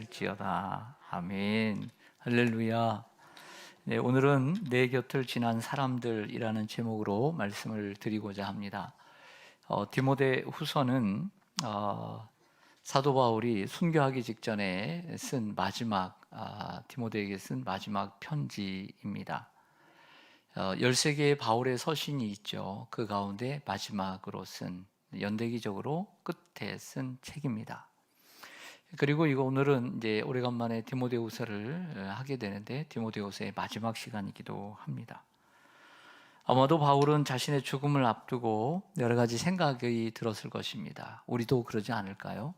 지어다. 아멘. 할렐루야. 네, 오늘은 내 곁을 지난 사람들이라는 제목으로 말씀을 드리고자 합니다. 디모데 후서는 사도 바울이 순교하기 직전에 쓴 마지막 디모데에게 쓴 마지막 편지입니다. 13개의 바울의 서신이 있죠. 그 가운데 마지막으로 쓴, 연대기적으로 끝에 쓴 책입니다. 그리고 오늘은 이제 오래간만에 디모데후서를 하게 되는데 디모데후서의 마지막 시간이기도 합니다. 아마도 바울은 자신의 죽음을 앞두고 여러 가지 생각이 들었을 것입니다. 우리도 그러지 않을까요?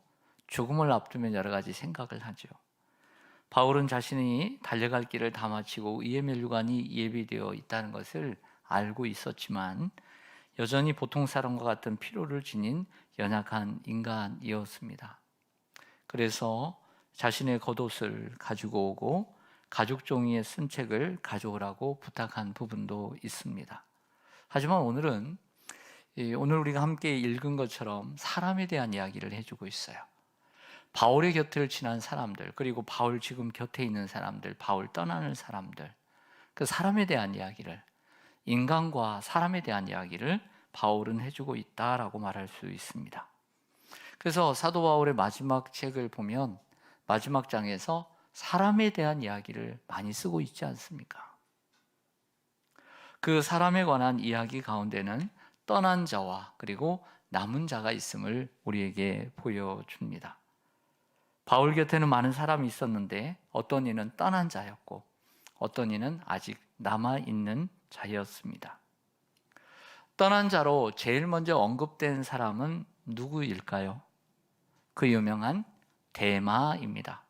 죽음을 앞두면 여러 가지 생각을 하죠. 바울은 자신이 달려갈 길을 다 마치고 의의 면류관이 예비되어 있다는 것을 알고 있었지만 여전히 보통 사람과 같은 피로를 지닌 연약한 인간이었습니다. 그래서 자신의 겉옷을 가지고 오고 가죽 종이에 쓴 책을 가져오라고 부탁한 부분도 있습니다. 하지만 오늘 우리가 함께 읽은 것처럼 사람에 대한 이야기를 해주고 있어요. 바울의 곁을 지난 사람들, 그리고 바울 지금 곁에 있는 사람들, 바울 떠나는 사람들, 그 사람에 대한 이야기를, 인간과 사람에 대한 이야기를 바울은 해주고 있다라고 말할 수 있습니다. 그래서 사도 바울의 마지막 책을 보면 마지막 장에서 사람에 대한 이야기를 많이 쓰고 있지 않습니까? 그 사람에 관한 이야기 가운데는 떠난 자와 그리고 남은 자가 있음을 우리에게 보여줍니다. 바울 곁에는 많은 사람이 있었는데 어떤 이는 떠난 자였고 어떤 이는 아직 남아있는 자였습니다. 떠난 자로 제일 먼저 언급된 사람은 누구일까요? 그 유명한 데마입니다.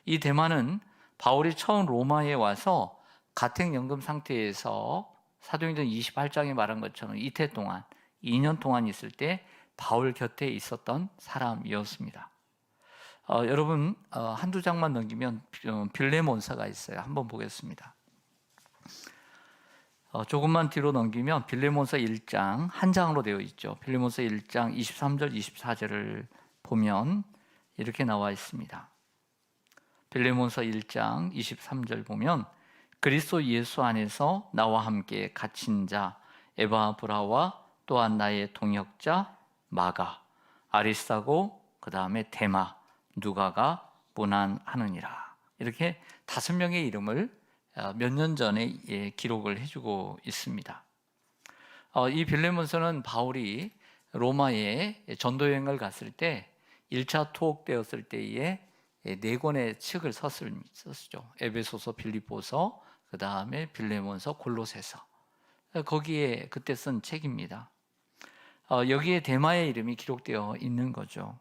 이 데마는 바울이 처음 로마에 와서 가택연금 상태에서 사도행전 28장에 말한 것처럼 이태 동안 2년 동안 있을 때 바울 곁에 있었던 사람이었습니다. 여러분 한두 장만 넘기면 빌레몬서가 있어요. 한번 보겠습니다. 조금만 뒤로 넘기면 빌레몬서 1장 한 장으로 되어 있죠. 빌레몬서 1장 23절 24절을 보면 이렇게 나와 있습니다. 빌레몬서 1장 23절 보면 그리스도 예수 안에서 나와 함께 갇힌 자 에바브라와 또한 나의 동역자 마가 아리스타고 그 다음에 데마 누가가 문안하느니라. 이렇게 5명의 이름을 몇 년 전에 기록을 해주고 있습니다. 이 빌레몬서는 바울이 로마에 전도여행을 갔을 때 1차 투옥되었을 때에 4권의 책을 썼죠. 에베소서, 빌립보서, 그 다음에 빌레몬서, 골로새서. 거기에 그때 쓴 책입니다. 여기에 데마의 이름이 기록되어 있는 거죠.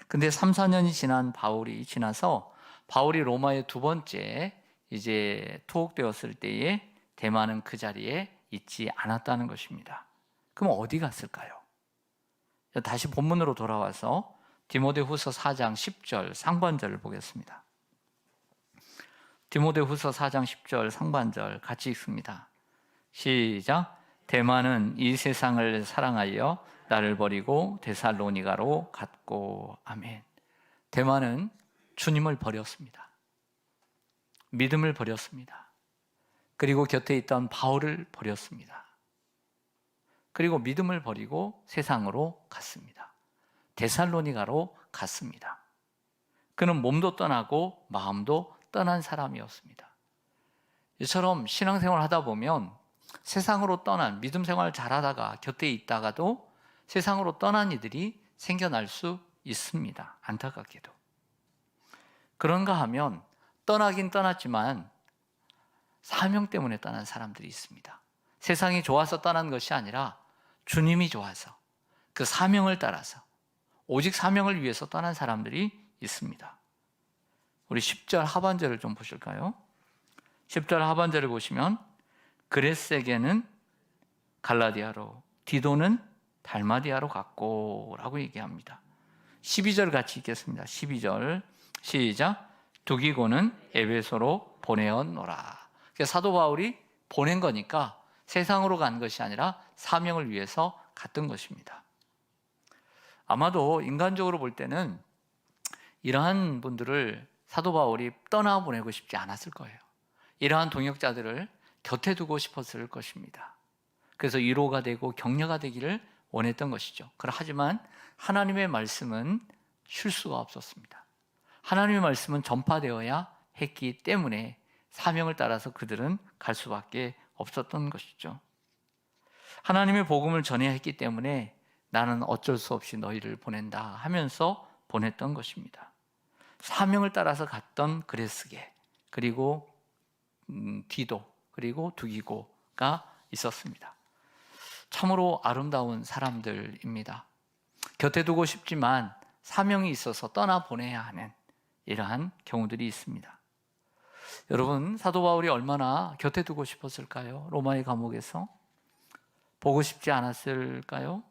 근데 3, 4년이 지나서 바울이 로마에 두 번째 이제 투옥되었을 때에 데마는 그 자리에 있지 않았다는 것입니다. 그럼 어디 갔을까요? 다시 본문으로 돌아와서 디모데후서 4장 10절 상반절을 보겠습니다. 디모데후서 4장 10절 상반절 같이 읽습니다. 시작. 데마는 이 세상을 사랑하여 나를 버리고 데살로니가로 갔고. 아멘. 데마는 주님을 버렸습니다. 믿음을 버렸습니다. 그리고 곁에 있던 바울을 버렸습니다. 그리고 믿음을 버리고 세상으로 갔습니다. 데살로니가로 갔습니다. 그는 몸도 떠나고 마음도 떠난 사람이었습니다. 이처럼 신앙생활을 하다 보면 세상으로 떠난, 믿음 생활을 잘하다가 곁에 있다가도 세상으로 떠난 이들이 생겨날 수 있습니다. 안타깝게도. 그런가 하면 떠나긴 떠났지만 사명 때문에 떠난 사람들이 있습니다. 세상이 좋아서 떠난 것이 아니라 주님이 좋아서 그 사명을 따라서 오직 사명을 위해서 떠난 사람들이 있습니다. 우리 10절 하반절을 좀 보실까요? 10절 하반절을 보시면 그레스에게는 갈라디아로, 디도는 달마디아로 갔고 라고 얘기합니다. 12절 같이 읽겠습니다. 12절 시작. 두기고는 에베소로 보내었노라. 사도 바울이 보낸 거니까 세상으로 간 것이 아니라 사명을 위해서 갔던 것입니다. 아마도 인간적으로 볼 때는 이러한 분들을 사도 바울이 떠나보내고 싶지 않았을 거예요. 이러한 동역자들을 곁에 두고 싶었을 것입니다. 그래서 위로가 되고 격려가 되기를 원했던 것이죠. 하지만 하나님의 말씀은 쉴 수가 없었습니다. 하나님의 말씀은 전파되어야 했기 때문에 사명을 따라서 그들은 갈 수밖에 없었던 것이죠. 하나님의 복음을 전해야 했기 때문에 나는 어쩔 수 없이 너희를 보낸다 하면서 보냈던 것입니다. 사명을 따라서 갔던 그레스게, 그리고 디도, 그리고 두기고가 있었습니다. 참으로 아름다운 사람들입니다. 곁에 두고 싶지만 사명이 있어서 떠나보내야 하는 이러한 경우들이 있습니다. 여러분, 사도 바울이 얼마나 곁에 두고 싶었을까요? 로마의 감옥에서 보고 싶지 않았을까요?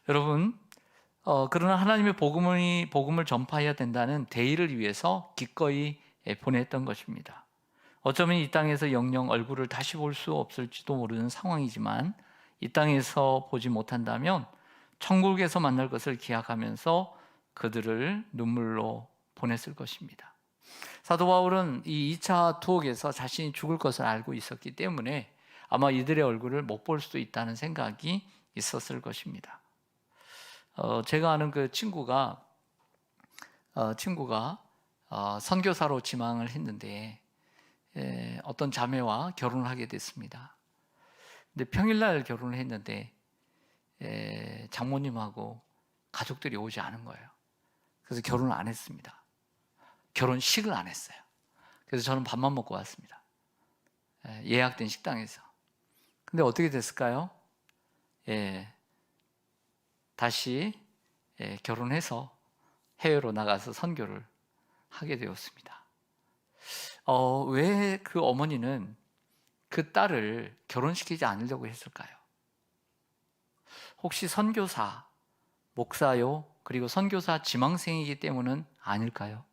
여러분, 그러나 하나님의 복음을 전파해야 된다는 대의를 위해서 기꺼이 보냈던 것입니다. 어쩌면 이 땅에서 영영 얼굴을 다시 볼 수 없을지도 모르는 상황이지만 이 땅에서 보지 못한다면 천국에서 만날 것을 기약하면서 그들을 눈물로 보냈을 것입니다. 사도 바울은 이 2차 투옥에서 자신이 죽을 것을 알고 있었기 때문에 아마 이들의 얼굴을 못 볼 수도 있다는 생각이 있었을 것입니다. 제가 아는 그 친구가 선교사로 지망을 했는데 어떤 자매와 결혼을 하게 됐습니다. 근데 평일날 결혼을 했는데 장모님하고 가족들이 오지 않은 거예요. 그래서 결혼을 안 했습니다. 결혼식을 안 했어요. 그래서 저는 밥만 먹고 왔습니다. 예약된 식당에서. 근데 어떻게 됐을까요? 다시 결혼해서 해외로 나가서 선교를 하게 되었습니다. 왜 그 어머니는 그 딸을 결혼시키지 않으려고 했을까요? 혹시 선교사, 목사요, 그리고 선교사 지망생이기 때문은 아닐까요?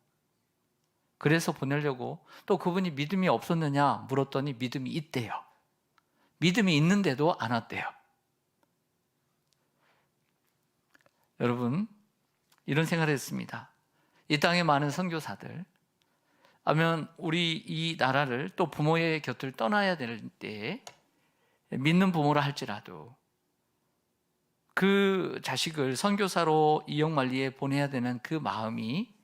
그래서 보내려고, 또 그분이 믿음이 없었느냐 물었더니 믿음이 있대요. 믿음이 있는데도 안 왔대요. 여러분, 이런 생각을 했습니다. 이 땅에 많은 선교사들, 아니면 우리 이 나라를 또 부모의 곁을 떠나야 될 때에 믿는 부모라 할지라도 그 자식을 선교사로 이역만리에 보내야 되는 그 마음이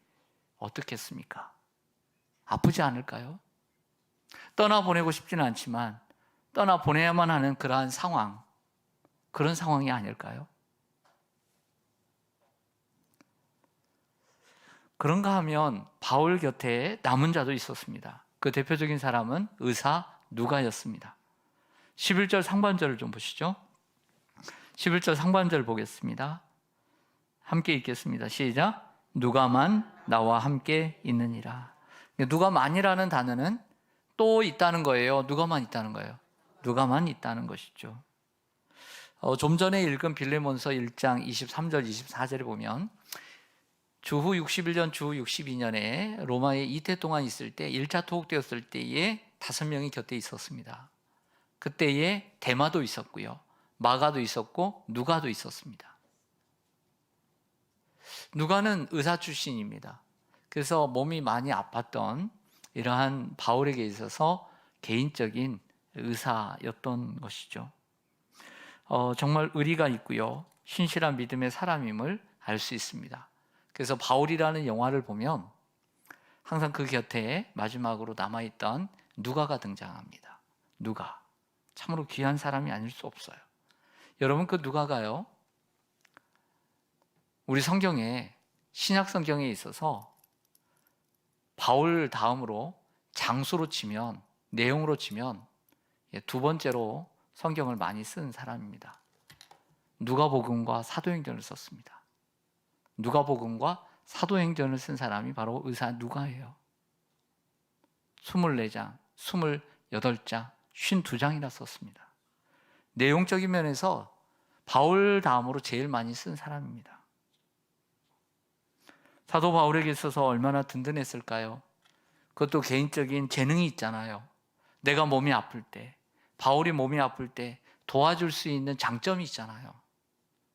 어떻겠습니까? 아프지 않을까요? 떠나보내고 싶지는 않지만 떠나보내야만 하는 그러한 상황, 그런 상황이 아닐까요? 그런가 하면 바울 곁에 남은 자도 있었습니다. 그 대표적인 사람은 의사 누가였습니다. 11절 상반절을 좀 보시죠. 11절 상반절 보겠습니다. 함께 읽겠습니다. 시작. 누가만 나와 함께 있느니라. 누가만이라는 단어는 또 있다는 거예요. 누가만 있다는 거예요. 누가만 있다는 것이죠. 좀 전에 읽은 빌레몬서 1장 23절 24절에 보면 주후 61년, 주후 62년에 로마에 이태 동안 있을 때 1차 투옥되었을 때에 5명이 곁에 있었습니다. 그때에 데마도 있었고요, 마가도 있었고 누가도 있었습니다. 누가는 의사 출신입니다. 그래서 몸이 많이 아팠던 이러한 바울에게 있어서 개인적인 의사였던 것이죠. 정말 의리가 있고요, 신실한 믿음의 사람임을 알 수 있습니다. 그래서 바울이라는 영화를 보면 항상 그 곁에 마지막으로 남아있던 누가가 등장합니다. 누가, 참으로 귀한 사람이 아닐 수 없어요. 여러분, 그 누가가요, 우리 성경에, 신약 성경에 있어서 바울 다음으로 장수로 치면, 내용으로 치면 두 번째로 성경을 많이 쓴 사람입니다. 누가복음과 사도행전을 썼습니다. 누가복음과 사도행전을 쓴 사람이 바로 의사 누가예요. 24장, 28장, 52장이나 썼습니다. 내용적인 면에서 바울 다음으로 제일 많이 쓴 사람입니다. 사도 바울에게 있어서 얼마나 든든했을까요? 그것도 개인적인 재능이 있잖아요. 내가 몸이 아플 때, 바울이 몸이 아플 때 도와줄 수 있는 장점이 있잖아요.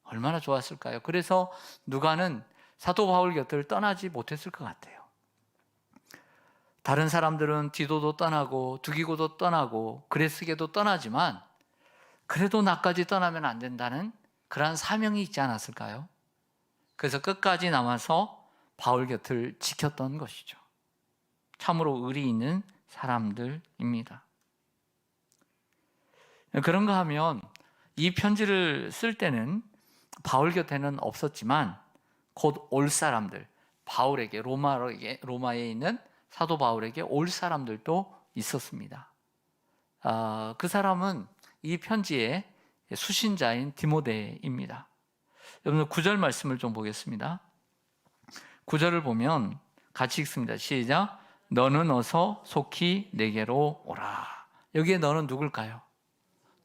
얼마나 좋았을까요? 그래서 누가는 사도 바울 곁을 떠나지 못했을 것 같아요. 다른 사람들은 디도도 떠나고 두기고도 떠나고 그레스게도 떠나지만 그래도 나까지 떠나면 안 된다는 그러한 사명이 있지 않았을까요? 그래서 끝까지 남아서 바울 곁을 지켰던 것이죠. 참으로 의리 있는 사람들입니다. 그런가 하면 이 편지를 쓸 때는 바울 곁에는 없었지만 곧 올 사람들, 바울에게 로마에 있는 사도 바울에게 올 사람들도 있었습니다. 그 사람은 이 편지의 수신자인 디모데입니다. 여러분 9절 말씀을 좀 보겠습니다. 9절을 보면 같이 읽습니다. 시작. 너는 어서 속히 내게로 오라. 여기에 너는 누굴까요?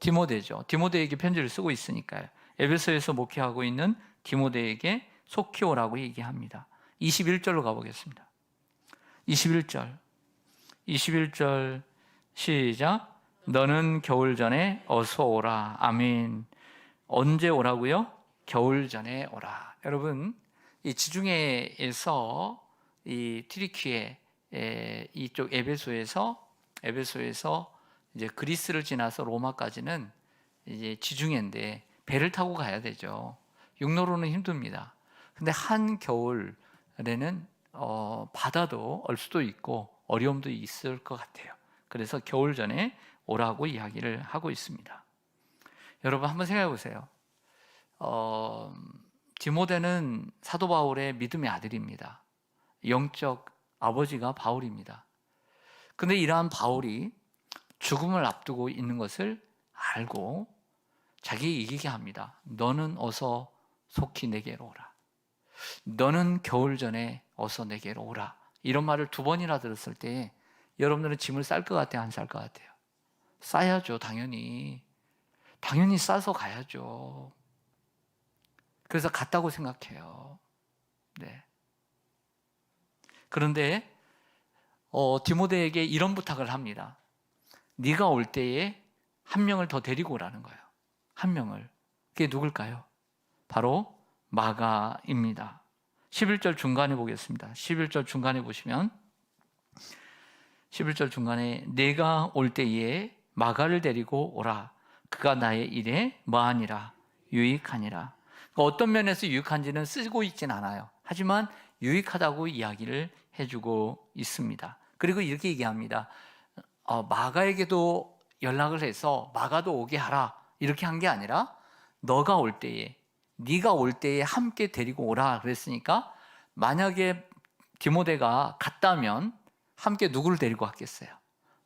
디모데죠. 디모데에게 편지를 쓰고 있으니까요. 에베소에서 목회하고 있는 디모데에게 속히 오라고 얘기합니다. 21절로 가보겠습니다. 21절 시작. 너는 겨울 전에 어서 오라. 아멘. 언제 오라고요? 겨울 전에 오라. 여러분, 이 지중해에서 이 튀르키예 이쪽 에베소에서 이제 그리스를 지나서 로마까지는 이제 지중해인데 배를 타고 가야 되죠. 육로로는 힘듭니다. 근데 한 겨울에는 바다도 얼 수도 있고 어려움도 있을 것 같아요. 그래서 겨울 전에 오라고 이야기를 하고 있습니다. 여러분 한번 생각해 보세요. 디모데는 사도 바울의 믿음의 아들입니다. 영적 아버지가 바울입니다. 근데 이러한 바울이 죽음을 앞두고 있는 것을 알고 자기 얘기게 합니다. 너는 어서 속히 내게로 오라. 너는 겨울 전에 어서 내게로 오라. 이런 말을 2번이나 들었을 때 여러분들은 짐을 쌀 것 같아요? 안 쌀 것 같아요? 싸야죠. 당연히 싸서 가야죠. 그래서 갔다고 생각해요. 네. 그런데 디모데에게 이런 부탁을 합니다. 네가 올 때에 한 명을 더 데리고 오라는 거예요. 한 명을. 그게 누굴까요? 바로 마가입니다. 11절 중간에 보겠습니다. 11절 중간에 보시면 11절 중간에 내가 올 때에 마가를 데리고 오라. 그가 나의 일에 뭐하니라? 유익하니라. 어떤 면에서 유익한지는 쓰고 있진 않아요. 하지만 유익하다고 이야기를 해주고 있습니다. 그리고 이렇게 얘기합니다. 마가에게도 연락을 해서 마가도 오게 하라. 이렇게 한 게 아니라 네가 올 때에 함께 데리고 오라 그랬으니까 만약에 디모데가 갔다면 함께 누구를 데리고 갔겠어요?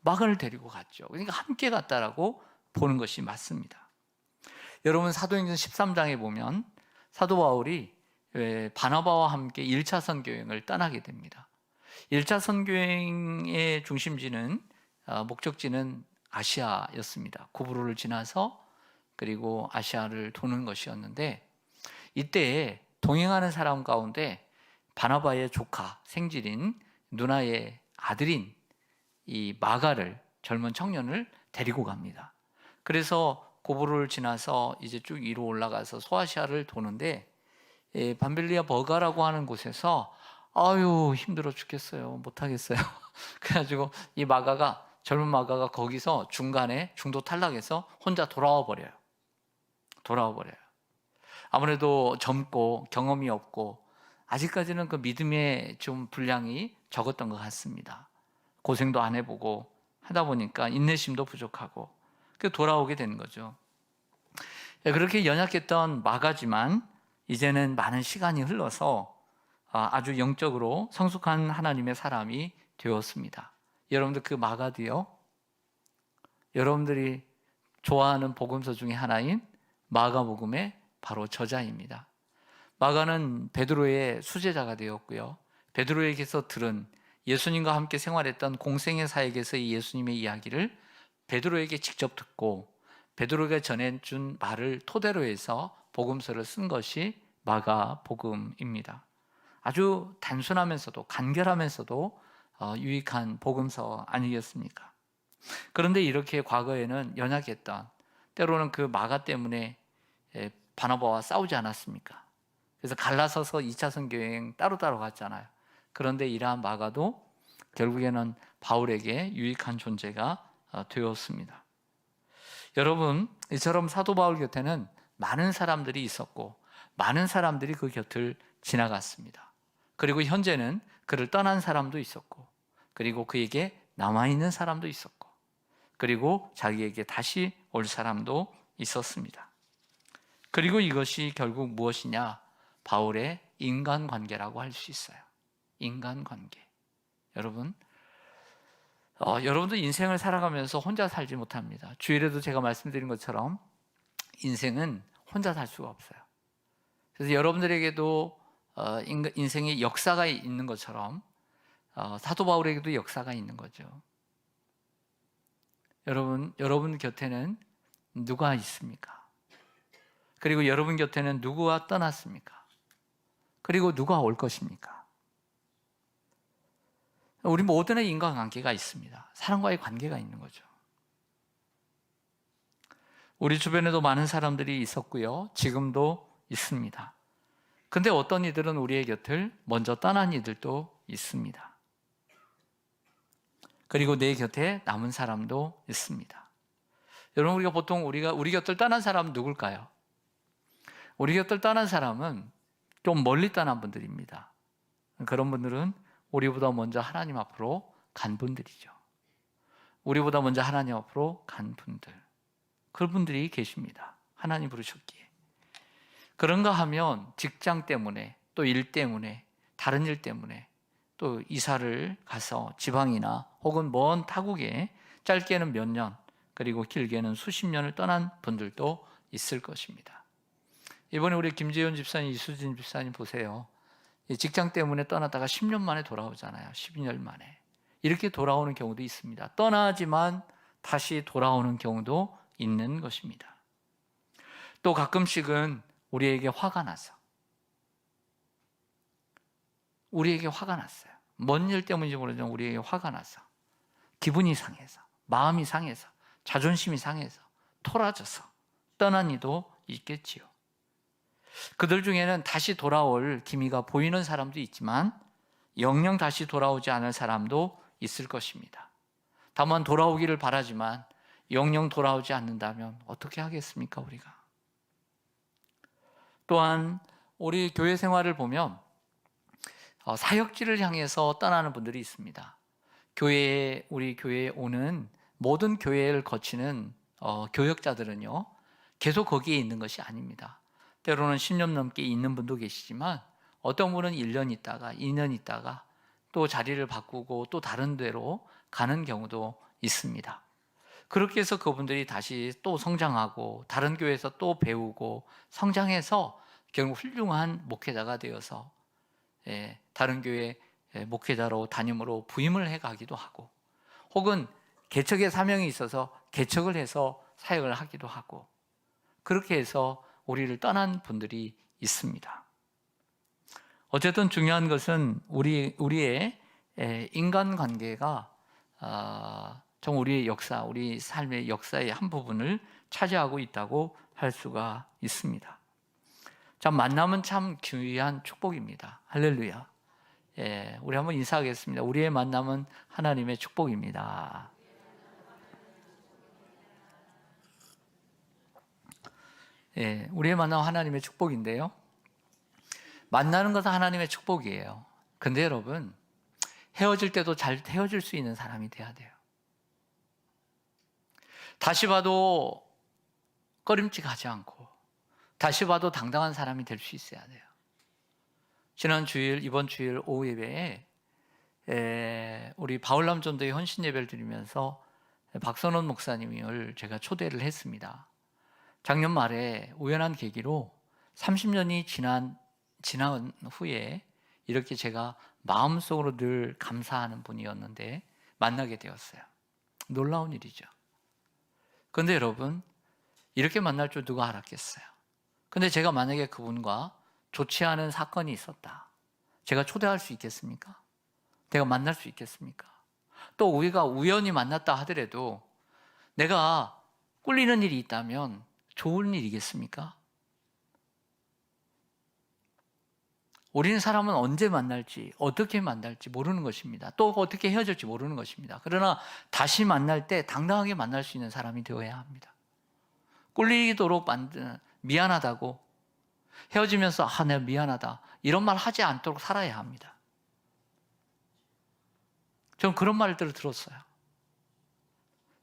마가를 데리고 갔죠. 그러니까 함께 갔다라고 보는 것이 맞습니다. 여러분 사도행전 13장에 보면 사도 바울이 바나바와 함께 1차 선교여행을 떠나게 됩니다. 1차 선교여행의 중심지는 목적지는 아시아였습니다. 구브로를 지나서 그리고 아시아를 도는 것이었는데 이때 동행하는 사람 가운데 바나바의 조카 생질인 누나의 아들인 이 마가를 젊은 청년을 데리고 갑니다. 그래서 고브로를 지나서 이제 쭉 위로 올라가서 소아시아를 도는데 밤빌리아 버가라고 하는 곳에서 아유 힘들어 죽겠어요. 못하겠어요. 그래가지고 이 젊은 마가가 거기서 중간에 중도 탈락해서 혼자 돌아와 버려요. 아무래도 젊고 경험이 없고 아직까지는 그 믿음의 좀 분량이 적었던 것 같습니다. 고생도 안 해보고 하다 보니까 인내심도 부족하고 돌아오게 된 거죠. 그렇게 연약했던 마가지만 이제는 많은 시간이 흘러서 아주 영적으로 성숙한 하나님의 사람이 되었습니다. 여러분들 그 마가도요, 여러분들이 좋아하는 복음서 중에 하나인 마가복음의 바로 저자입니다. 마가는 베드로의 수제자가 되었고요. 베드로에게서 들은 예수님과 함께 생활했던 공생의 사역에서의 예수님의 이야기를 베드로에게 직접 듣고 베드로가 전해준 말을 토대로 해서 복음서를 쓴 것이 마가복음입니다. 아주 단순하면서도 간결하면서도 유익한 복음서 아니겠습니까? 그런데 이렇게 과거에는 연약했던 때로는 그 마가 때문에 바나바와 싸우지 않았습니까? 그래서 갈라서서 2차선 교행 따로따로 갔잖아요. 그런데 이러한 마가도 결국에는 바울에게 유익한 존재가 되었습니다. 여러분, 이처럼 사도 바울 곁에는 많은 사람들이 있었고 많은 사람들이 그 곁을 지나갔습니다. 그리고 현재는 그를 떠난 사람도 있었고, 그리고 그에게 남아있는 사람도 있었고, 그리고 자기에게 다시 올 사람도 있었습니다. 그리고 이것이 결국 무엇이냐? 바울의 인간관계라고 할 수 있어요. 인간관계. 여러분, 여러분도 인생을 살아가면서 혼자 살지 못합니다. 주일에도 제가 말씀드린 것처럼 인생은 혼자 살 수가 없어요. 그래서 여러분들에게도 인생의 역사가 있는 것처럼 사도 바울에게도 역사가 있는 거죠. 여러분 곁에는 누가 있습니까? 그리고 여러분 곁에는 누구가 떠났습니까? 그리고 누가 올 것입니까? 우리 모두의 인간관계가 있습니다. 사람과의 관계가 있는 거죠. 우리 주변에도 많은 사람들이 있었고요. 지금도 있습니다. 근데 어떤 이들은 우리의 곁을 먼저 떠난 이들도 있습니다. 그리고 내 곁에 남은 사람도 있습니다. 여러분, 우리가 보통 우리 곁을 떠난 사람은 누굴까요? 우리 곁을 떠난 사람은 좀 멀리 떠난 분들입니다. 그런 분들은 우리보다 먼저 하나님 앞으로 간 분들이죠. 우리보다 먼저 하나님 앞으로 간 분들, 그런 분들이 계십니다. 하나님 부르셨기에. 그런가 하면 직장 때문에, 또 일 때문에, 다른 일 때문에 또 이사를 가서 지방이나 혹은 먼 타국에 짧게는 몇 년, 그리고 길게는 수십 년을 떠난 분들도 있을 것입니다. 이번에 우리 김재현 집사님, 이수진 집사님 보세요. 직장 때문에 떠났다가 10년 만에 돌아오잖아요. 12년 만에. 이렇게 돌아오는 경우도 있습니다. 떠나지만 다시 돌아오는 경우도 있는 것입니다. 또 가끔씩은 우리에게 화가 나서, 우리에게 화가 났어요. 뭔 일 때문인지 모르지만 우리에게 화가 나서, 기분이 상해서, 마음이 상해서, 자존심이 상해서, 토라져서 떠난 이도 있겠지요. 그들 중에는 다시 돌아올 기미가 보이는 사람도 있지만 영영 다시 돌아오지 않을 사람도 있을 것입니다. 다만 돌아오기를 바라지만 영영 돌아오지 않는다면 어떻게 하겠습니까, 우리가? 또한 우리 교회 생활을 보면 사역지를 향해서 떠나는 분들이 있습니다. 우리 교회에 오는 모든 교회를 거치는 교역자들은요, 계속 거기에 있는 것이 아닙니다. 때로는 10년 넘게 있는 분도 계시지만 어떤 분은 1년 있다가 2년 있다가 또 자리를 바꾸고 또 다른 데로 가는 경우도 있습니다. 그렇게 해서 그분들이 다시 또 성장하고 다른 교회에서 또 배우고 성장해서 결국 훌륭한 목회자가 되어서 다른 교회 목회자로 담임으로 부임을 해가기도 하고, 혹은 개척의 사명이 있어서 개척을 해서 사역을 하기도 하고, 그렇게 해서 우리를 떠난 분들이 있습니다. 어쨌든 중요한 것은 우리의 인간관계가 정 우리의 역사, 우리 삶의 역사의 한 부분을 차지하고 있다고 할 수가 있습니다. 참, 만남은 참 귀한 축복입니다. 할렐루야. 우리 한번 인사하겠습니다. 우리의 만남은 하나님의 축복입니다. 우리의 만남은 하나님의 축복인데요, 만나는 것은 하나님의 축복이에요. 근데 여러분, 헤어질 때도 잘 헤어질 수 있는 사람이 돼야 돼요. 다시 봐도 꺼림칙하지 않고 다시 봐도 당당한 사람이 될 수 있어야 돼요. 이번 주일 오후 예배에 우리 바울람 전도의 헌신 예배를 드리면서 박선원 목사님을 제가 초대를 했습니다. 작년 말에 우연한 계기로 30년이 지난 후에 이렇게 제가 마음속으로 늘 감사하는 분이었는데 만나게 되었어요. 놀라운 일이죠. 그런데 여러분, 이렇게 만날 줄 누가 알았겠어요? 근데 제가 만약에 그분과 좋지 않은 사건이 있었다, 제가 초대할 수 있겠습니까? 내가 만날 수 있겠습니까? 또 우리가 우연히 만났다 하더라도 내가 꿀리는 일이 있다면 좋은 일이겠습니까? 우리는 사람은 언제 만날지, 어떻게 만날지 모르는 것입니다. 또 어떻게 헤어질지 모르는 것입니다. 그러나 다시 만날 때 당당하게 만날 수 있는 사람이 되어야 합니다. 꿀리도록 만드는, 미안하다고 헤어지면서 내가 미안하다 이런 말 하지 않도록 살아야 합니다. 저는 그런 말들을 들었어요.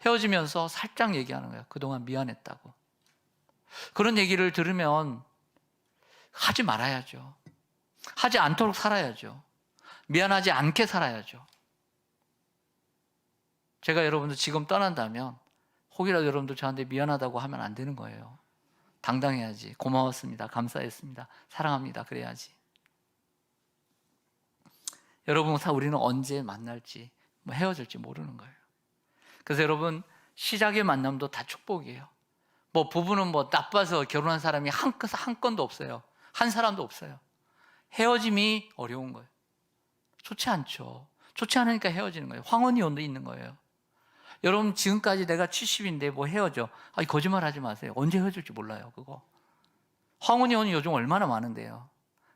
헤어지면서 살짝 얘기하는 거예요. 그동안 미안했다고. 그런 얘기를 들으면 하지 말아야죠. 하지 않도록 살아야죠. 미안하지 않게 살아야죠. 제가 여러분들 지금 떠난다면 혹이라도 여러분들 저한테 미안하다고 하면 안 되는 거예요. 당당해야지. 고마웠습니다. 감사했습니다. 사랑합니다. 그래야지. 여러분, 우리는 언제 만날지, 헤어질지 모르는 거예요. 그래서 여러분, 시작의 만남도 다 축복이에요. 부부는 나빠서 결혼한 사람이 한 건도 없어요. 한 사람도 없어요. 헤어짐이 어려운 거예요. 좋지 않죠. 좋지 않으니까 헤어지는 거예요. 황혼이혼도 있는 거예요. 여러분, 지금까지 내가 70인데 헤어져. 거짓말 하지 마세요. 언제 헤어질지 몰라요, 그거. 황혼이혼이 요즘 얼마나 많은데요.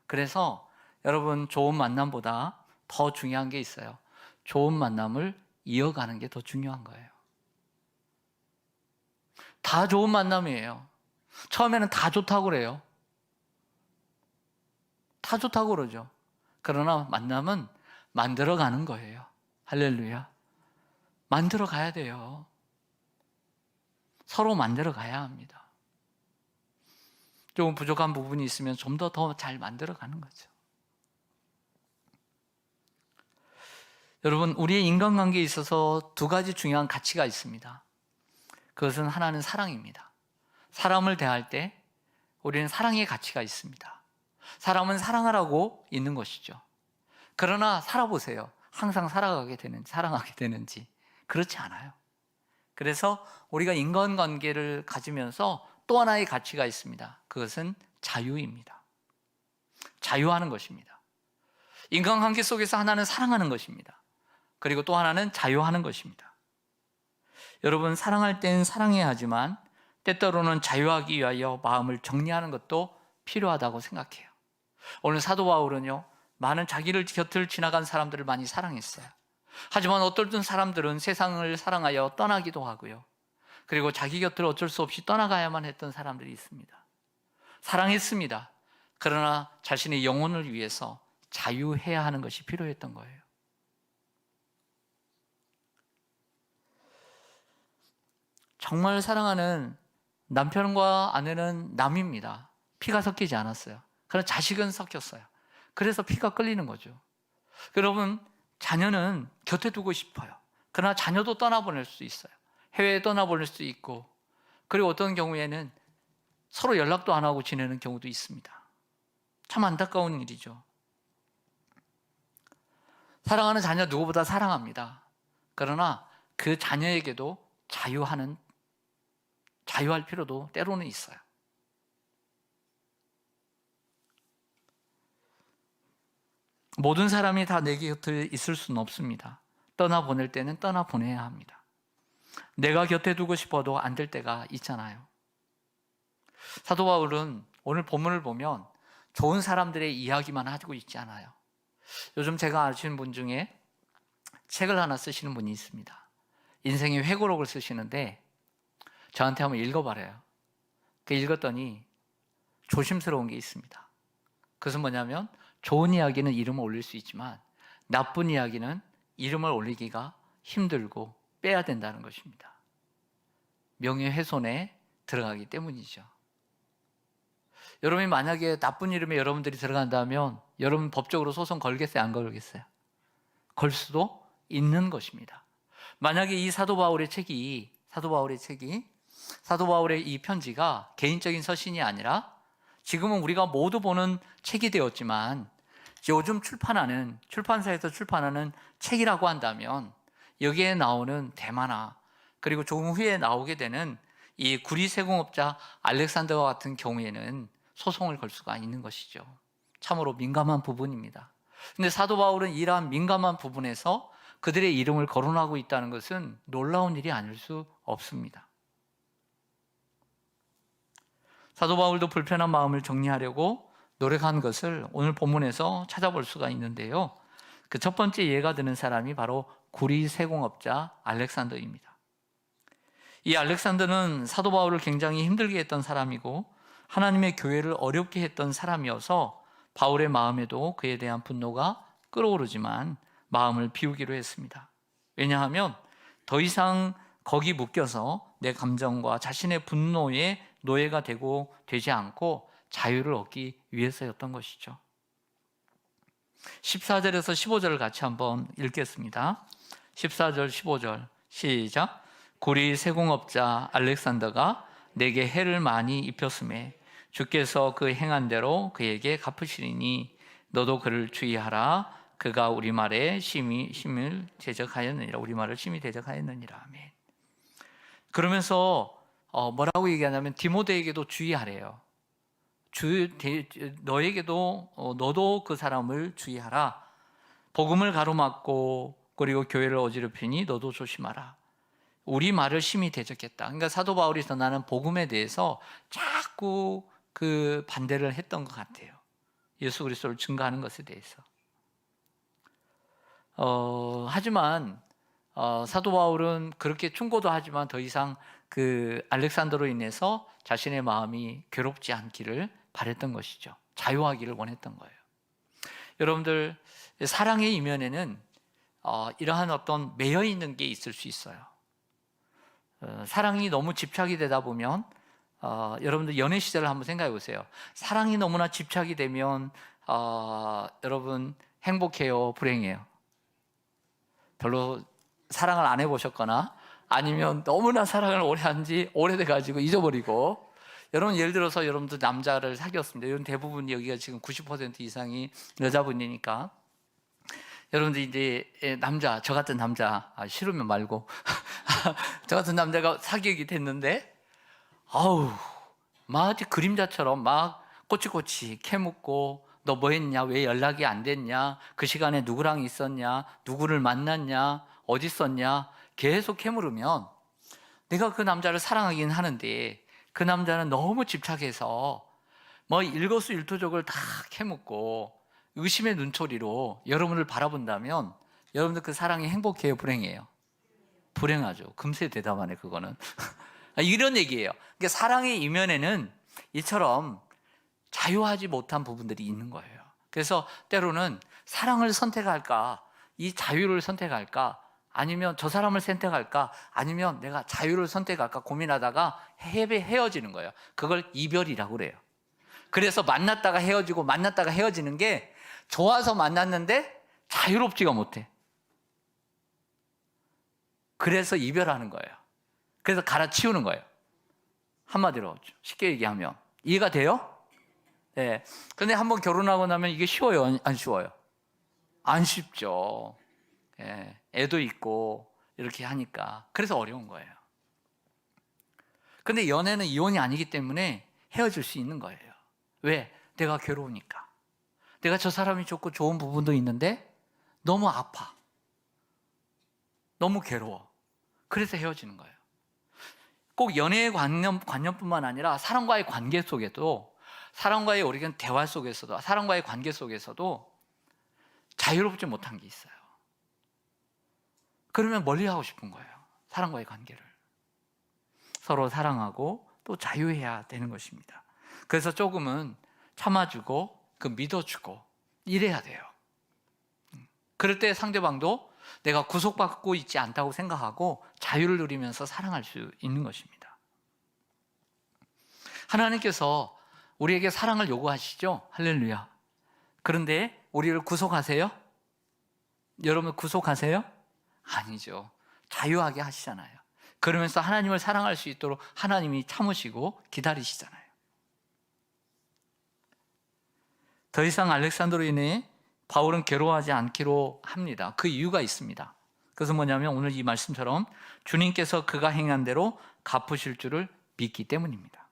그래서 여러분, 좋은 만남보다 더 중요한 게 있어요. 좋은 만남을 이어가는 게 더 중요한 거예요. 다 좋은 만남이에요. 처음에는 다 좋다고 그래요. 다 좋다고 그러죠. 그러나 만남은 만들어가는 거예요. 할렐루야. 만들어 가야 돼요. 서로 만들어 가야 합니다. 조금 부족한 부분이 있으면 좀 더 잘 만들어 가는 거죠. 여러분, 우리의 인간관계에 있어서 두 가지 중요한 가치가 있습니다. 그것은 하나는 사랑입니다. 사람을 대할 때 우리는 사랑의 가치가 있습니다. 사람은 사랑하라고 있는 것이죠. 그러나 살아보세요. 항상 사랑하게 되는지 그렇지 않아요. 그래서 우리가 인간관계를 가지면서 또 하나의 가치가 있습니다. 그것은 자유입니다. 자유하는 것입니다. 인간관계 속에서 하나는 사랑하는 것입니다. 그리고 또 하나는 자유하는 것입니다. 여러분, 사랑할 땐 사랑해야 하지만 때때로는 자유하기 위하여 마음을 정리하는 것도 필요하다고 생각해요. 오늘 사도 바울은요, 많은 자기를 곁을 지나간 사람들을 많이 사랑했어요. 하지만 어떤 사람들은 세상을 사랑하여 떠나기도 하고요. 그리고 자기 곁을 어쩔 수 없이 떠나가야만 했던 사람들이 있습니다. 사랑했습니다. 그러나 자신의 영혼을 위해서 자유해야 하는 것이 필요했던 거예요. 정말 사랑하는 남편과 아내는 남입니다. 피가 섞이지 않았어요. 그러나 자식은 섞였어요. 그래서 피가 끌리는 거죠. 여러분, 자녀는 곁에 두고 싶어요. 그러나 자녀도 떠나보낼 수 있어요. 해외에 떠나보낼 수 있고, 그리고 어떤 경우에는 서로 연락도 안 하고 지내는 경우도 있습니다. 참 안타까운 일이죠. 사랑하는 자녀 누구보다 사랑합니다. 그러나 그 자녀에게도 자유할 필요도 때로는 있어요. 모든 사람이 다 내 곁에 있을 수는 없습니다. 떠나보낼 때는 떠나보내야 합니다. 내가 곁에 두고 싶어도 안 될 때가 있잖아요. 사도 바울은 오늘 본문을 보면 좋은 사람들의 이야기만 하고 있지 않아요. 요즘 제가 아시는 분 중에 책을 하나 쓰시는 분이 있습니다. 인생의 회고록을 쓰시는데 저한테 한번 읽어봐래요. 읽었더니 조심스러운 게 있습니다. 그것은 뭐냐면 좋은 이야기는 이름을 올릴 수 있지만 나쁜 이야기는 이름을 올리기가 힘들고 빼야 된다는 것입니다. 명예훼손에 들어가기 때문이죠. 여러분이 만약에 나쁜 이름에 여러분들이 들어간다면 여러분 법적으로 소송 걸겠어요? 안 걸겠어요? 걸 수도 있는 것입니다. 만약에 이 사도 바울의 이 편지가 개인적인 서신이 아니라 지금은 우리가 모두 보는 책이 되었지만 요즘 출판사에서 출판하는 책이라고 한다면 여기에 나오는 대마나 그리고 조금 후에 나오게 되는 이 구리세공업자 알렉산더와 같은 경우에는 소송을 걸 수가 있는 것이죠. 참으로 민감한 부분입니다. 근데 사도 바울은 이러한 민감한 부분에서 그들의 이름을 거론하고 있다는 것은 놀라운 일이 아닐 수 없습니다. 사도 바울도 불편한 마음을 정리하려고 노력한 것을 오늘 본문에서 찾아볼 수가 있는데요. 그 첫 번째 예가 되는 사람이 바로 구리 세공업자 알렉산더입니다. 이 알렉산더는 사도 바울을 굉장히 힘들게 했던 사람이고 하나님의 교회를 어렵게 했던 사람이어서 바울의 마음에도 그에 대한 분노가 끓어오르지만 마음을 비우기로 했습니다. 왜냐하면 더 이상 거기 묶여서 내 감정과 자신의 분노의 노예가 되고 되지 않고 자유를 얻기 위해서였던 것이죠. 14절에서 15절을 같이 한번 읽겠습니다. 14절 15절 시작. 구리 세공업자 알렉산더가 내게 해를 많이 입혔음에 주께서 그 행한 대로 그에게 갚으시리니 너도 그를 주의하라. 그가 우리말에 심을 대적하였느니라. 우리말을 심히 대적하였느니라. 아멘. 그러면서 뭐라고 얘기하냐면 디모데에게도 주의하래요. 너에게도 너도 그 사람을 주의하라. 복음을 가로막고 그리고 교회를 어지럽히니 너도 조심하라. 우리 말을 심히 대적했다. 그러니까 사도 바울이 전하는 복음에 대해서 자꾸 그 반대를 했던 것 같아요. 예수 그리스도를 증거하는 것에 대해서. 하지만 사도 바울은 그렇게 충고도 하지만 더 이상 그 알렉산더로 인해서 자신의 마음이 괴롭지 않기를 바랬던 것이죠. 자유하기를 원했던 거예요. 여러분들, 사랑의 이면에는 이러한 어떤 매여 있는 게 있을 수 있어요. 사랑이 너무 집착이 되다 보면 여러분들 연애 시절을 한번 생각해 보세요. 사랑이 너무나 집착이 되면 여러분 행복해요, 불행해요? 별로 사랑을 안 해보셨거나 아니면 너무나 사랑을 오래 한지 오래돼 가지고 잊어버리고. 여러분 예를 들어서 여러분들 남자를 사귀었습니다. 이런 대부분 여기가 지금 90% 이상이 여자분이니까 여러분들 이제 남자, 저 같은 남자, 싫으면 말고 저 같은 남자가 사귀게 됐는데 마치 그림자처럼 막 꼬치꼬치 캐묻고 너 뭐 했냐? 왜 연락이 안 됐냐? 그 시간에 누구랑 있었냐? 누구를 만났냐? 어디 있었냐? 계속 캐물으면 내가 그 남자를 사랑하긴 하는데 그 남자는 너무 집착해서 뭐 일거수일투족을 다 캐묻고 의심의 눈초리로 여러분을 바라본다면 여러분들 그 사랑이 행복해요, 불행해요? 불행하죠. 금세 대답하네 그거는. 이런 얘기예요. 그러니까 사랑의 이면에는 이처럼 자유하지 못한 부분들이 있는 거예요. 그래서 때로는 사랑을 선택할까, 이 자유를 선택할까, 아니면 저 사람을 선택할까, 아니면 내가 자유를 선택할까 고민하다가 헤어지는 거예요. 그걸 이별이라고 그래요. 그래서 만났다가 헤어지고 만났다가 헤어지는 게 좋아서 만났는데 자유롭지가 못해. 그래서 이별하는 거예요. 그래서 갈아치우는 거예요. 한마디로 쉽게 얘기하면. 이해가 돼요? 네. 근데 한번 결혼하고 나면 이게 쉬워요? 안 쉬워요? 안 쉽죠. 예. 애도 있고 이렇게 하니까. 그래서 어려운 거예요. 근데 연애는 이혼이 아니기 때문에 헤어질 수 있는 거예요. 왜? 내가 괴로우니까. 내가 저 사람이 좋고 좋은 부분도 있는데 너무 아파. 너무 괴로워. 그래서 헤어지는 거예요. 꼭 연애의 관념뿐만 아니라 사람과의 관계 속에도, 사람과의 우리가 대화 속에서도, 사람과의 관계 속에서도 자유롭지 못한 게 있어요. 그러면 멀리하고 싶은 거예요. 사람과의 관계를. 서로 사랑하고 또 자유해야 되는 것입니다. 그래서 조금은 참아주고 믿어주고 이래야 돼요. 그럴 때 상대방도 내가 구속받고 있지 않다고 생각하고 자유를 누리면서 사랑할 수 있는 것입니다. 하나님께서 우리에게 사랑을 요구하시죠? 할렐루야. 그런데 우리를 구속하세요? 여러분 구속하세요? 아니죠. 자유하게 하시잖아요. 그러면서 하나님을 사랑할 수 있도록 하나님이 참으시고 기다리시잖아요. 더 이상 알렉산더로 인해 바울은 괴로워하지 않기로 합니다. 그 이유가 있습니다. 그것은 뭐냐면 오늘 이 말씀처럼 주님께서 그가 행한 대로 갚으실 줄을 믿기 때문입니다.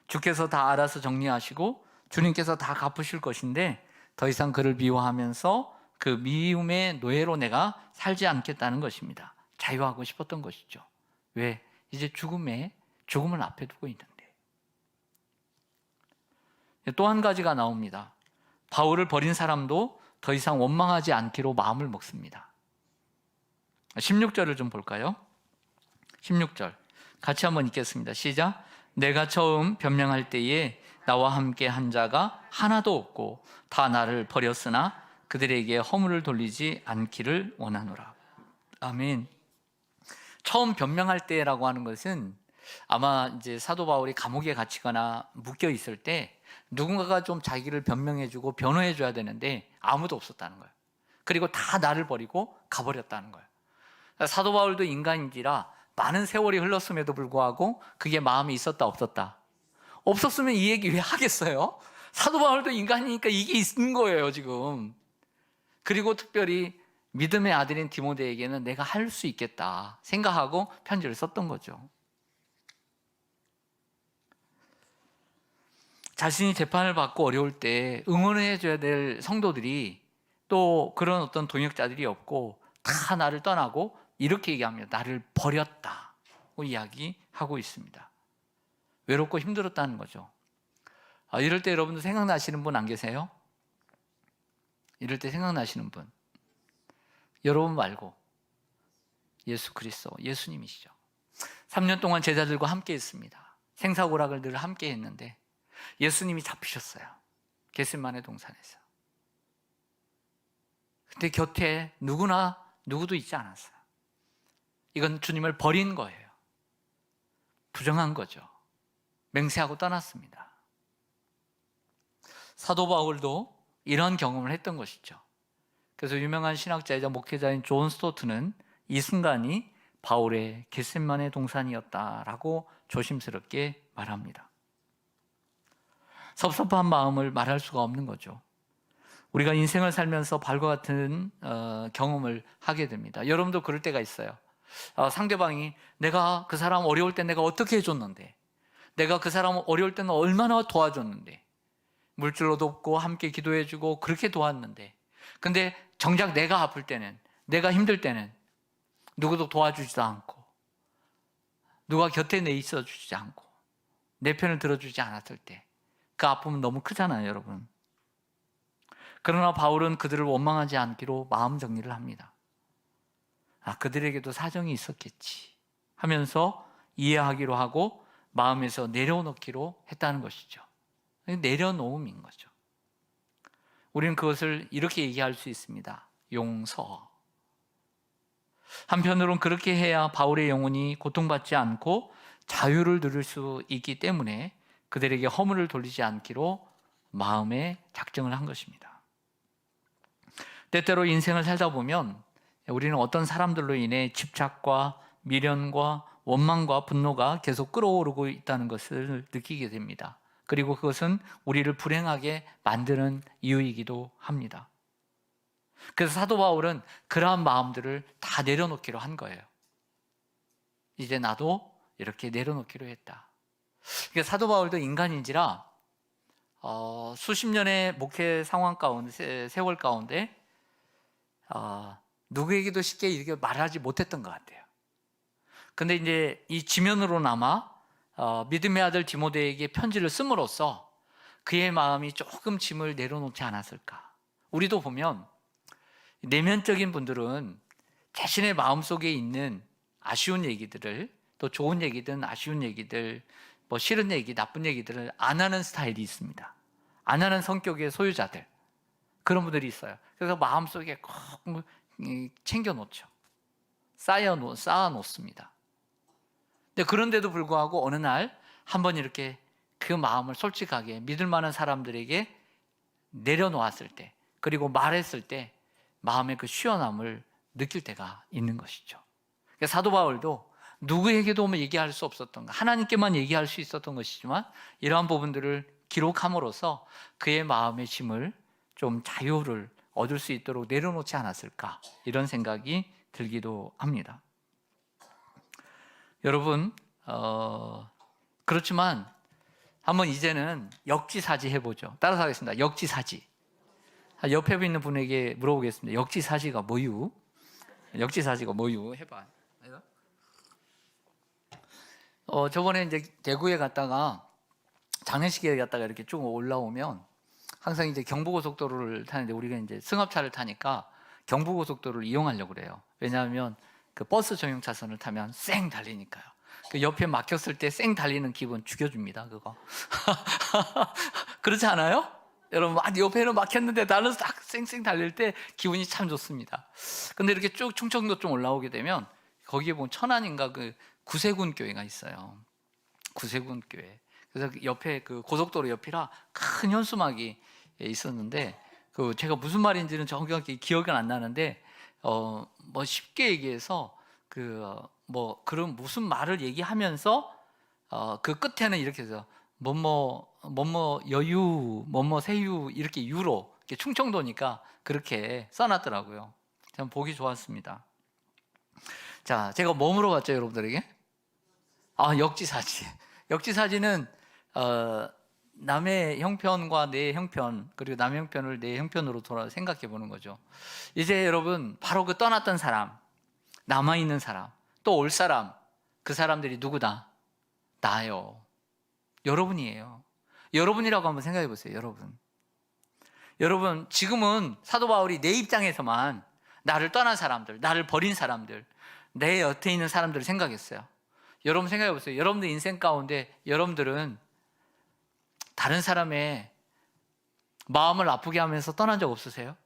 주께서 다 알아서 정리하시고 주님께서 다 갚으실 것인데 더 이상 그를 미워하면서 그 미움의 노예로 내가 살지 않겠다는 것입니다. 자유하고 싶었던 것이죠. 왜? 이제 죽음을 앞에 두고 있는데. 또 한 가지가 나옵니다. 바울을 버린 사람도 더 이상 원망하지 않기로 마음을 먹습니다. 16절을 좀 볼까요? 16절 같이 한번 읽겠습니다. 시작. 내가 처음 변명할 때에 나와 함께 한 자가 하나도 없고 다 나를 버렸으나 그들에게 허물을 돌리지 않기를 원하노라. 아멘. 처음 변명할 때라고 하는 것은 아마 이제 사도 바울이 감옥에 갇히거나 묶여 있을 때 누군가가 좀 자기를 변명해주고 변호해줘야 되는데 아무도 없었다는 거예요. 그리고 다 나를 버리고 가버렸다는 거예요. 사도 바울도 인간인지라 많은 세월이 흘렀음에도 불구하고 그게 마음이 있었다 없었다? 없었으면 이 얘기 왜 하겠어요? 사도 바울도 인간이니까 이게 있는 거예요 지금. 그리고 특별히 믿음의 아들인 디모데에게는 내가 할 수 있겠다 생각하고 편지를 썼던 거죠. 자신이 재판을 받고 어려울 때 응원해 줘야 될 성도들이 또 그런 어떤 동역자들이 없고 다 나를 떠나고 이렇게 얘기합니다. 나를 버렸다고 이야기하고 있습니다. 외롭고 힘들었다는 거죠. 이럴 때 여러분들 생각나시는 분 안 계세요? 이럴 때 생각나시는 분, 여러분 말고 예수 그리스도, 예수님이시죠. 3년 동안 제자들과 함께 했습니다. 생사고락을 늘 함께 했는데 예수님이 잡히셨어요. 겟세마네 동산에서. 근데 곁에 누구도 있지 않았어요. 이건 주님을 버린 거예요. 부정한 거죠. 맹세하고 떠났습니다. 사도 바울도 이런 경험을 했던 것이죠. 그래서 유명한 신학자이자 목회자인 존 스토트는 이 순간이 바울의 겟세마네 동산이었다라고 조심스럽게 말합니다. 섭섭한 마음을 말할 수가 없는 거죠. 우리가 인생을 살면서 바울과 같은 경험을 하게 됩니다. 여러분도 그럴 때가 있어요. 상대방이 내가 그 사람 어려울 때 내가 어떻게 해줬는데, 내가 그 사람 어려울 때는 얼마나 도와줬는데, 물질로 돕고 함께 기도해주고 그렇게 도왔는데, 근데 정작 내가 아플 때는, 내가 힘들 때는 누구도 도와주지도 않고 누가 곁에 내 있어주지 않고 내 편을 들어주지 않았을 때 그 아픔은 너무 크잖아요, 여러분. 그러나 바울은 그들을 원망하지 않기로 마음 정리를 합니다. 그들에게도 사정이 있었겠지 하면서 이해하기로 하고 마음에서 내려놓기로 했다는 것이죠. 내려놓음인 거죠. 우리는 그것을 이렇게 얘기할 수 있습니다. 용서. 한편으로는 그렇게 해야 바울의 영혼이 고통받지 않고 자유를 누릴 수 있기 때문에 그들에게 허물을 돌리지 않기로 마음에 작정을 한 것입니다. 때때로 인생을 살다 보면 우리는 어떤 사람들로 인해 집착과 미련과 원망과 분노가 계속 끌어오르고 있다는 것을 느끼게 됩니다. 그리고 그것은 우리를 불행하게 만드는 이유이기도 합니다. 그래서 사도 바울은 그러한 마음들을 다 내려놓기로 한 거예요. 이제 나도 이렇게 내려놓기로 했다. 그러니까 사도 바울도 인간인지라 수십 년의 목회 상황 가운데, 세월 가운데 누구에게도 쉽게 이렇게 말하지 못했던 것 같아요. 근데 이제 이 지면으로나마 믿음의 아들 디모데에게 편지를 씀으로써 그의 마음이 조금 짐을 내려놓지 않았을까. 우리도 보면 내면적인 분들은 자신의 마음속에 있는 아쉬운 얘기들을, 또 좋은 얘기든 아쉬운 얘기들, 뭐 싫은 얘기, 나쁜 얘기들을 안 하는 스타일이 있습니다. 안 하는 성격의 소유자들, 그런 분들이 있어요. 그래서 마음속에 꼭 챙겨놓죠. 쌓아놓습니다. 근데 그런데도 불구하고 어느 날 한번 이렇게 그 마음을 솔직하게 믿을 만한 사람들에게 내려놓았을 때, 그리고 말했을 때 마음의 그 시원함을 느낄 때가 있는 것이죠. 그러니까 사도 바울도 누구에게도 얘기할 수 없었던 것, 하나님께만 얘기할 수 있었던 것이지만 이러한 부분들을 기록함으로써 그의 마음의 짐을 좀 자유를 얻을 수 있도록 내려놓지 않았을까, 이런 생각이 들기도 합니다. 여러분, 그렇지만 한번 이제는 역지사지 해보죠. 따라서 하겠습니다. 역지사지. 옆에 있는 분에게 물어보겠습니다. 역지사지가 뭐유? 역지사지가 뭐유? 해봐. 저번에 이제 대구에 갔다가 장례식에 갔다가 이렇게 쭉 올라오면 항상 이제 경부고속도로를 타는데 우리가 이제 승합차를 타니까 경부고속도로를 이용하려고 그래요. 왜냐하면 그 버스 전용 차선을 타면 쌩 달리니까요. 그 옆에 막혔을 때 쌩 달리는 기분 죽여줍니다. 그거 그렇지 않아요? 여러분 옆에는 막혔는데 나는 딱 쌩쌩 달릴 때 기분이 참 좋습니다. 근데 이렇게 쭉 충청도 좀 올라오게 되면 거기에 보면 천안인가 그 구세군 교회가 있어요. 구세군 교회. 그래서 옆에 그 고속도로 옆이라 큰 현수막이 있었는데 그 제가 무슨 말인지는 정확하게 기억은 안 나는데 뭐 쉽게 얘기해서 그 뭐 그런 무슨 말을 얘기하면서 그 끝에는 이렇게 해서 뭐뭐 여유 뭐뭐 세유 이렇게 유로 이렇게 충청도니까 그렇게 써놨더라고요. 참 보기 좋았습니다. 자, 제가 뭐 물어봤죠 여러분들에게? 역지사지. 역지사지는 남의 형편과 내 형편 그리고 남의 형편을 내 형편으로 돌아 생각해 보는 거죠. 이제 여러분 바로 그 떠났던 사람, 남아있는 사람, 또 올 사람, 그 사람들이 누구다? 나요. 여러분이에요. 여러분이라고 한번 생각해 보세요. 여러분 지금은 사도 바울이 내 입장에서만 나를 떠난 사람들, 나를 버린 사람들, 내 옆에 있는 사람들을 생각했어요. 여러분 생각해 보세요. 여러분들 인생 가운데 여러분들은 다른 사람의 마음을 아프게 하면서 떠난 적 없으세요?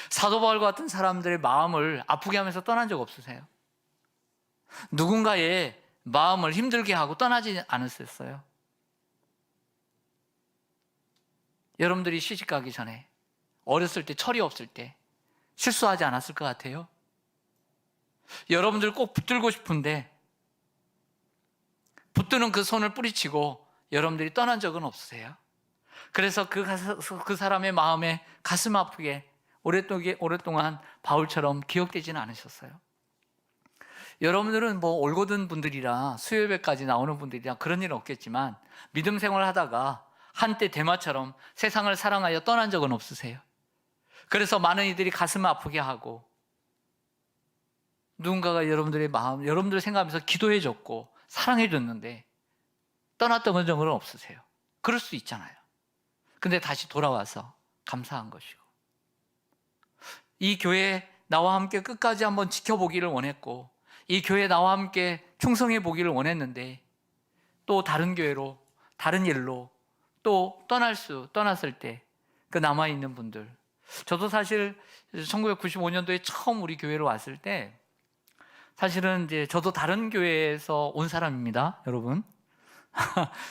사도 바울과 같은 사람들의 마음을 아프게 하면서 떠난 적 없으세요? 누군가의 마음을 힘들게 하고 떠나지 않으셨어요? 여러분들이 시집 가기 전에 어렸을 때 철이 없을 때 실수하지 않았을 것 같아요? 여러분들 꼭 붙들고 싶은데 붙드는 그 손을 뿌리치고 여러분들이 떠난 적은 없으세요? 그래서 그 사람의 마음에 가슴 아프게 오랫동안 바울처럼 기억되지는 않으셨어요? 여러분들은 뭐 올곧은 분들이라 수요예배까지 나오는 분들이라 그런 일은 없겠지만 믿음 생활을 하다가 한때 데마처럼 세상을 사랑하여 떠난 적은 없으세요? 그래서 많은 이들이 가슴 아프게 하고 누군가가 여러분들의 마음, 여러분들을 생각하면서 기도해 줬고 사랑해 줬는데 떠났던 적은 없으세요? 그럴 수 있잖아요. 근데 다시 돌아와서 감사한 것이고 이 교회 나와 함께 끝까지 한번 지켜보기를 원했고 이 교회 나와 함께 충성해 보기를 원했는데 또 다른 교회로 다른 일로 또 떠났을 때 그 남아있는 분들, 저도 사실 1995년도에 처음 우리 교회로 왔을 때 사실은 이제 저도 다른 교회에서 온 사람입니다, 여러분.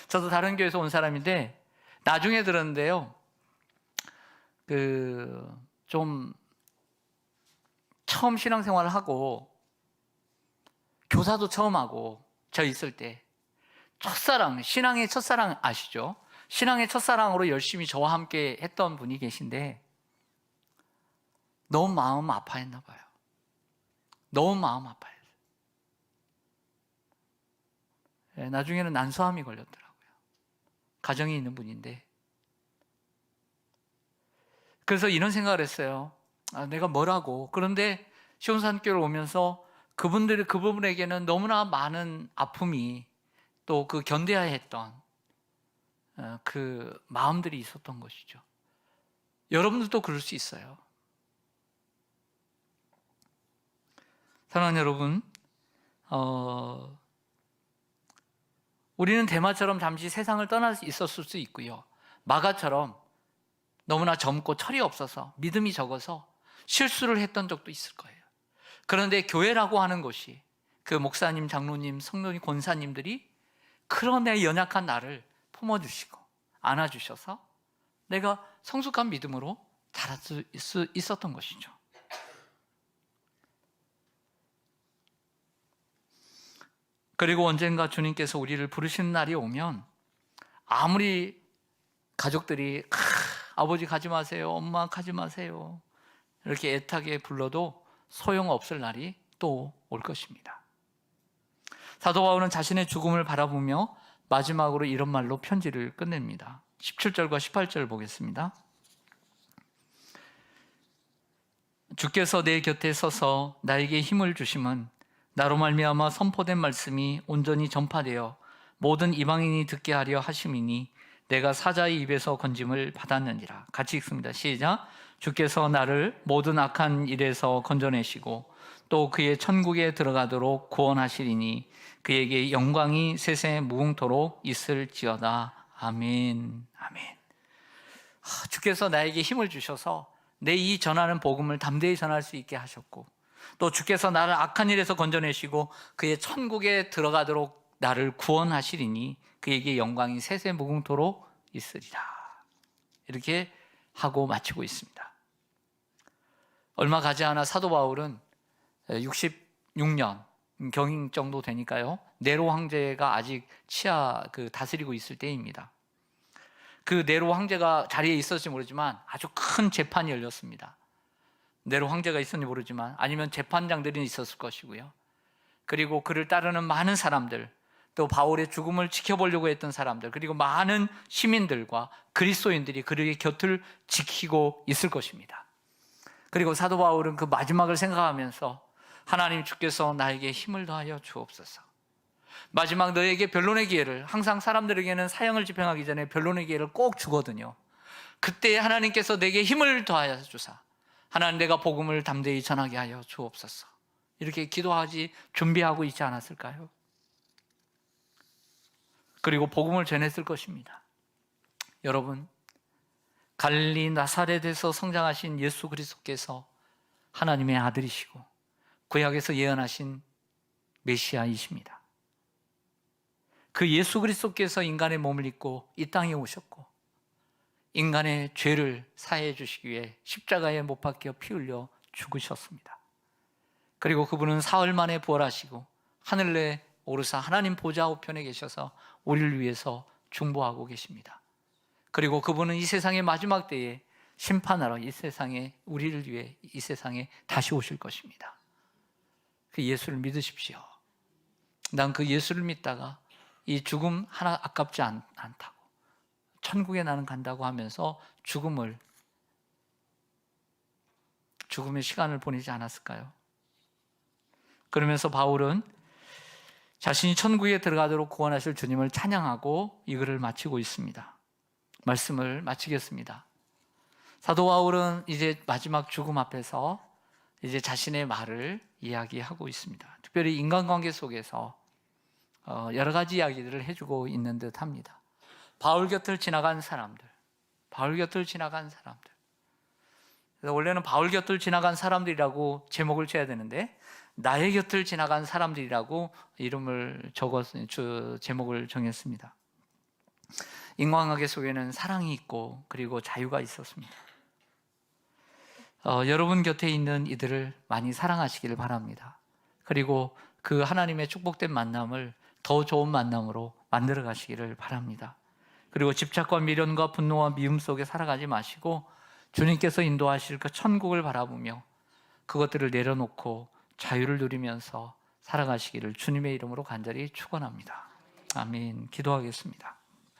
저도 다른 교회에서 온 사람인데 나중에 들었는데요, 좀 처음 신앙생활을 하고 교사도 처음 하고 저 있을 때 신앙의 첫사랑 아시죠? 신앙의 첫사랑으로 열심히 저와 함께 했던 분이 계신데 너무 마음 아파했나 봐요. 너무 마음 아파했어요. 나중에는 난소암이 걸렸더라고요. 가정이 있는 분인데. 그래서 이런 생각을 했어요. 내가 뭐라고. 그런데 시온산교를 오면서 그분에게는 너무나 많은 아픔이 또 그 견뎌야 했던 그 마음들이 있었던 것이죠. 여러분들도 그럴 수 있어요. 사랑하는 여러분, 우리는 데마처럼 잠시 세상을 떠나 있었을 수 있고요. 마가처럼 너무나 젊고 철이 없어서 믿음이 적어서 실수를 했던 적도 있을 거예요. 그런데 교회라고 하는 것이 그 목사님, 장로님, 성도님, 권사님들이 그런 내 연약한 나를 품어주시고 안아주셔서 내가 성숙한 믿음으로 자랄 수 있었던 것이죠. 그리고 언젠가 주님께서 우리를 부르시는 날이 오면 아무리 가족들이 아버지 가지 마세요, 엄마 가지 마세요 이렇게 애타게 불러도 소용없을 날이 또 올 것입니다. 사도 바울은 자신의 죽음을 바라보며 마지막으로 이런 말로 편지를 끝냅니다. 17절과 18절 보겠습니다. 주께서 내 곁에 서서 나에게 힘을 주심은 나로 말미암아 선포된 말씀이 온전히 전파되어 모든 이방인이 듣게 하려 하심이니 내가 사자의 입에서 건짐을 받았느니라. 같이 읽습니다. 시작. 주께서 나를 모든 악한 일에서 건져내시고 또 그의 천국에 들어가도록 구원하시리니 그에게 영광이 세세 무궁토록 있을지어다. 아멘. 아멘. 주께서 나에게 힘을 주셔서 내 이 전하는 복음을 담대히 전할 수 있게 하셨고, 또 주께서 나를 악한 일에서 건져내시고 그의 천국에 들어가도록 나를 구원하시리니 그에게 영광이 세세 무궁토록 있으리라. 이렇게 하고 마치고 있습니다. 얼마 가지 않아 사도 바울은 66년 경임 정도 되니까요, 네로 황제가 아직 다스리고 있을 때입니다. 그 네로 황제가 자리에 있었을지 모르지만 아주 큰 재판이 열렸습니다. 네로 황제가 있었는지 모르지만 아니면 재판장들이 있었을 것이고요. 그리고 그를 따르는 많은 사람들, 또 바울의 죽음을 지켜보려고 했던 사람들, 그리고 많은 시민들과 그리스도인들이 그의 곁을 지키고 있을 것입니다. 그리고 사도 바울은 그 마지막을 생각하면서 하나님 주께서 나에게 힘을 더하여 주옵소서. 마지막 너에게 변론의 기회를, 항상 사람들에게는 사형을 집행하기 전에 변론의 기회를 꼭 주거든요. 그때 하나님께서 내게 힘을 더하여 주사 하나님 내가 복음을 담대히 전하게 하여 주옵소서. 이렇게 기도하지 준비하고 있지 않았을까요? 그리고 복음을 전했을 것입니다. 여러분, 갈릴리 나사렛에서 성장하신 예수 그리스도께서 하나님의 아들이시고 구약에서 예언하신 메시아이십니다. 그 예수 그리스도께서 인간의 몸을 입고 이 땅에 오셨고 인간의 죄를 사해 주시기 위해 십자가에 못 박혀 피 흘려 죽으셨습니다. 그리고 그분은 사흘 만에 부활하시고 하늘에 오르사 하나님 보좌 우편에 계셔서 우리를 위해서 중보하고 계십니다. 그리고 그분은 이 세상의 마지막 때에 심판하러 우리를 위해 이 세상에 다시 오실 것입니다. 그 예수를 믿으십시오. 난 그 예수를 믿다가 이 죽음 하나 아깝지 않다고, 천국에 나는 간다고 하면서 죽음의 시간을 보내지 않았을까요? 그러면서 바울은 자신이 천국에 들어가도록 구원하실 주님을 찬양하고 이 글을 마치고 있습니다. 말씀을 마치겠습니다. 사도 바울은 이제 마지막 죽음 앞에서 이제 자신의 말을 이야기하고 있습니다. 특별히 인간관계 속에서 여러 가지 이야기들을 해주고 있는 듯 합니다. 바울 곁을 지나간 사람들. 그래서 원래는 바울 곁을 지나간 사람들이라고 제목을 지어야 되는데 나의 곁을 지나간 사람들이라고 제목을 정했습니다. 인간관계 속에는 사랑이 있고 그리고 자유가 있었습니다. 여러분 곁에 있는 이들을 많이 사랑하시기를 바랍니다. 그리고 그 하나님의 축복된 만남을 더 좋은 만남으로 만들어 가시기를 바랍니다. 그리고 집착과 미련과 분노와 미움 속에 살아가지 마시고 주님께서 인도하실 그 천국을 바라보며 그것들을 내려놓고 자유를 누리면서 살아가시기를 주님의 이름으로 간절히 축원합니다. 아멘. 기도하겠습니다.